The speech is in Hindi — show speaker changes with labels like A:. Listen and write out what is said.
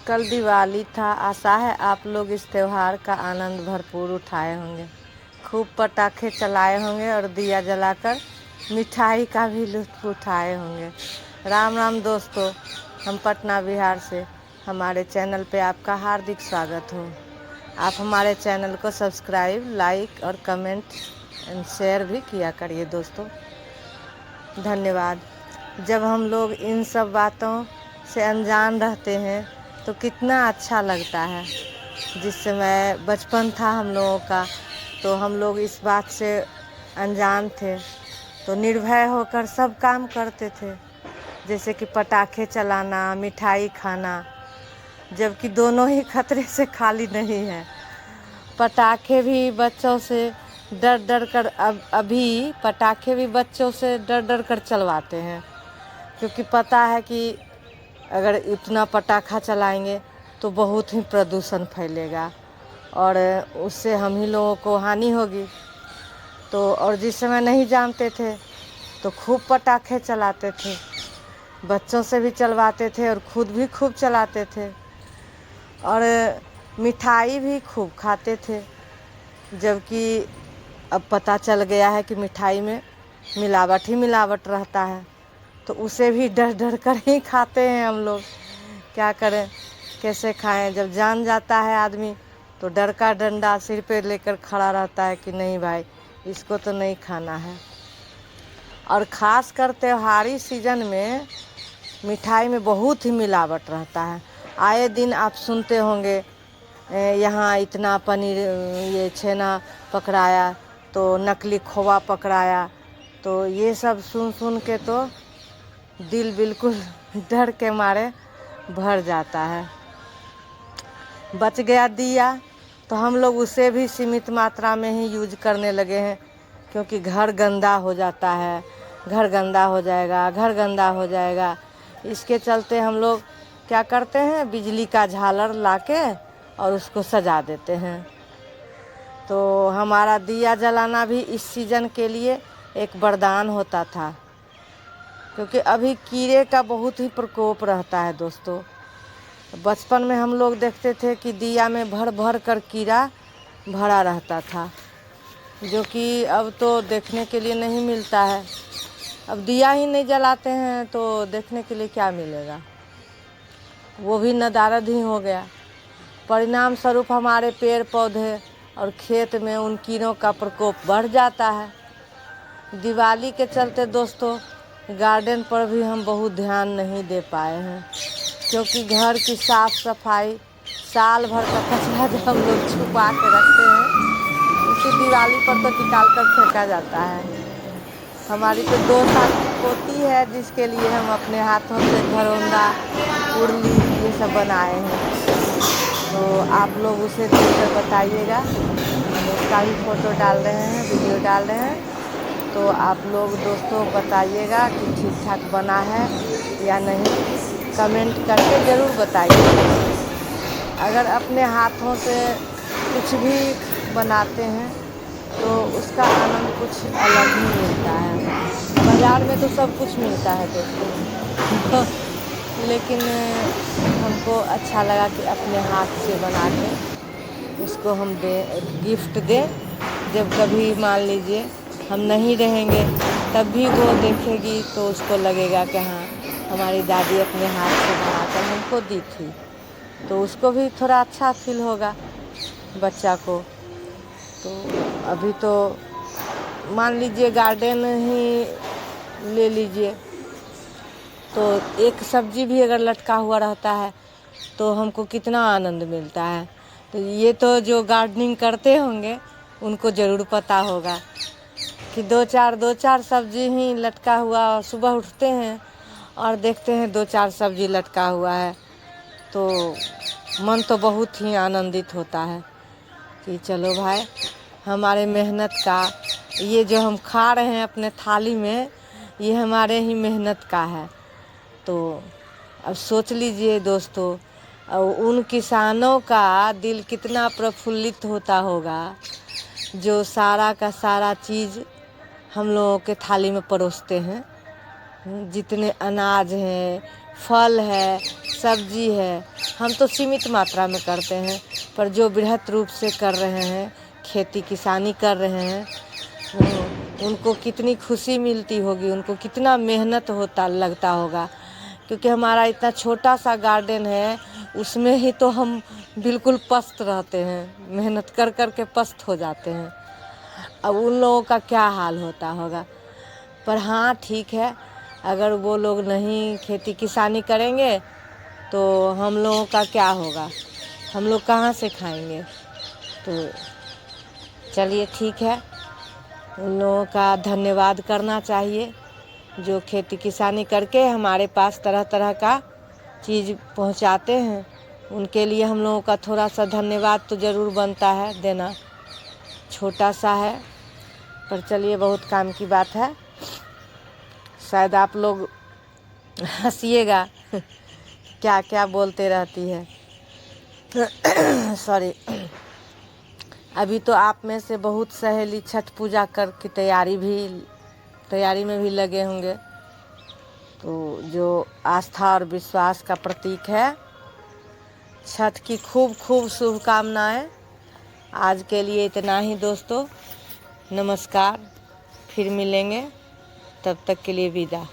A: कल दिवाली था। आशा है आप लोग इस त्यौहार का आनंद भरपूर उठाए होंगे, खूब पटाखे चलाए होंगे और दिया जलाकर मिठाई का भी लुत्फ़ उठाए होंगे। राम राम दोस्तों, हम पटना बिहार से हमारे चैनल पे आपका हार्दिक स्वागत हो। आप हमारे चैनल को सब्सक्राइब, लाइक और कमेंट एंड शेयर भी किया करिए दोस्तों, धन्यवाद। जब हम लोग इन सब बातों से अनजान रहते हैं तो कितना अच्छा लगता है। जिस समय बचपन था हम लोगों का, तो हम लोग इस बात से अनजान थे तो निर्भय होकर सब काम करते थे, जैसे कि पटाखे चलाना, मिठाई खाना, जबकि दोनों ही खतरे से खाली नहीं है। पटाखे भी बच्चों से डर डर कर अभी पटाखे भी बच्चों से डर डर कर चलवाते हैं, क्योंकि पता है कि अगर इतना पटाखा चलाएंगे तो बहुत ही प्रदूषण फैलेगा और उससे हम ही लोगों को हानि होगी। तो और जिस समय नहीं जानते थे तो खूब पटाखे चलाते थे, बच्चों से भी चलवाते थे और खुद भी खूब चलाते थे और मिठाई भी खूब खाते थे। जबकि अब पता चल गया है कि मिठाई में मिलावट ही मिलावट रहता है, तो उसे भी डर डर कर ही खाते हैं हम लोग। क्या करें, कैसे खाएं? जब जान जाता है आदमी तो डर का डंडा सिर पे लेकर खड़ा रहता है कि नहीं भाई, इसको तो नहीं खाना है। और ख़ास कर त्योहारी सीजन में मिठाई में बहुत ही मिलावट रहता है। आए दिन आप सुनते होंगे यहाँ इतना पनीर, ये छेना पकड़ाया, तो नकली खोवा पकड़ाया। तो ये सब सुन सुन के तो दिल बिल्कुल डर के मारे भर जाता है। बच गया दिया तो हम लोग उसे भी सीमित मात्रा में ही यूज करने लगे हैं, क्योंकि घर गंदा हो जाता है, घर गंदा हो जाएगा, घर गंदा हो जाएगा। इसके चलते हम लोग क्या करते हैं, बिजली का झालर लाके और उसको सजा देते हैं। तो हमारा दिया जलाना भी इस सीज़न के लिए एक वरदान होता था, क्योंकि अभी कीड़े का बहुत ही प्रकोप रहता है दोस्तों। बचपन में हम लोग देखते थे कि दिया में भर भर कर कीड़ा भरा रहता था, जो कि अब तो देखने के लिए नहीं मिलता है। अब दिया ही नहीं जलाते हैं तो देखने के लिए क्या मिलेगा, वो भी नदारद ही हो गया। परिणाम स्वरूप हमारे पेड़ पौधे और खेत में उन कीड़ों का प्रकोप बढ़ जाता है। दिवाली के चलते दोस्तों गार्डन पर भी हम बहुत ध्यान नहीं दे पाए हैं, क्योंकि घर की साफ़ सफाई, साल भर का कचरा जो हम लोग छुपा के रखते हैं, उसी दिवाली पर तो निकाल कर फेंका जाता है। हमारी तो 2 साल की पोती है, जिसके लिए हम अपने हाथों से घरौंदा, उरली ये सब बनाए हैं। तो आप लोग उसे देखकर बताइएगा, हम उसका भी फ़ोटो डाल रहे हैं, वीडियो डाल रहे हैं। तो आप लोग दोस्तों बताइएगा कि ठीक ठाक बना है या नहीं, कमेंट करके ज़रूर बताइए। अगर अपने हाथों से कुछ भी बनाते हैं तो उसका आनंद कुछ अलग ही मिलता है। बाज़ार में तो सब कुछ मिलता है दोस्तों लेकिन हमको अच्छा लगा कि अपने हाथ से बना के उसको हम गिफ्ट दें। जब कभी मान लीजिए हम नहीं रहेंगे तब भी वो देखेगी तो उसको लगेगा कि हाँ, हमारी दादी अपने हाथ से बनाकर हमको दी थी, तो उसको भी थोड़ा अच्छा फील होगा बच्चा को। तो अभी तो मान लीजिए गार्डन ही ले लीजिए, तो एक सब्जी भी अगर लटका हुआ रहता है तो हमको कितना आनंद मिलता है। तो ये तो जो गार्डनिंग करते होंगे उनको ज़रूर पता होगा कि दो चार सब्जी ही लटका हुआ, सुबह उठते हैं और देखते हैं 2-4 सब्जी लटका हुआ है, तो मन तो बहुत ही आनंदित होता है कि चलो भाई, हमारे मेहनत का ये जो हम खा रहे हैं अपने थाली में, ये हमारे ही मेहनत का है। तो अब सोच लीजिए दोस्तों, उन किसानों का दिल कितना प्रफुल्लित होता होगा जो सारा का सारा चीज़ हम लोगों के थाली में परोसते हैं। जितने अनाज हैं, फल है, सब्जी है, हम तो सीमित मात्रा में करते हैं। पर जो बृहत रूप से कर रहे हैं, खेती किसानी कर रहे हैं, उनको कितनी खुशी मिलती होगी, उनको कितना मेहनत लगता होगा। क्योंकि हमारा इतना छोटा सा गार्डन है, उसमें ही तो हम बिल्कुल पस्त रहते हैं, मेहनत कर कर के पस्त हो जाते हैं। अब उन लोगों का क्या हाल होता होगा। पर हाँ ठीक है, अगर वो लोग नहीं खेती किसानी करेंगे तो हम लोगों का क्या होगा, हम लोग कहाँ से खाएंगे। तो चलिए ठीक है, उन लोगों का धन्यवाद करना चाहिए जो खेती किसानी करके हमारे पास तरह तरह का चीज़ पहुंचाते हैं। उनके लिए हम लोगों का थोड़ा सा धन्यवाद तो ज़रूर बनता है देना। छोटा सा है पर चलिए बहुत काम की बात है। शायद आप लोग हंसिएगा क्या क्या बोलते रहती है। सॉरी। अभी तो आप में से बहुत सहेली छठ पूजा कर की तैयारी में भी लगे होंगे। तो जो आस्था और विश्वास का प्रतीक है, छठ की खूब खूब शुभकामनाएं। आज के लिए इतना ही दोस्तों, नमस्कार, फिर मिलेंगे, तब तक के लिए विदा।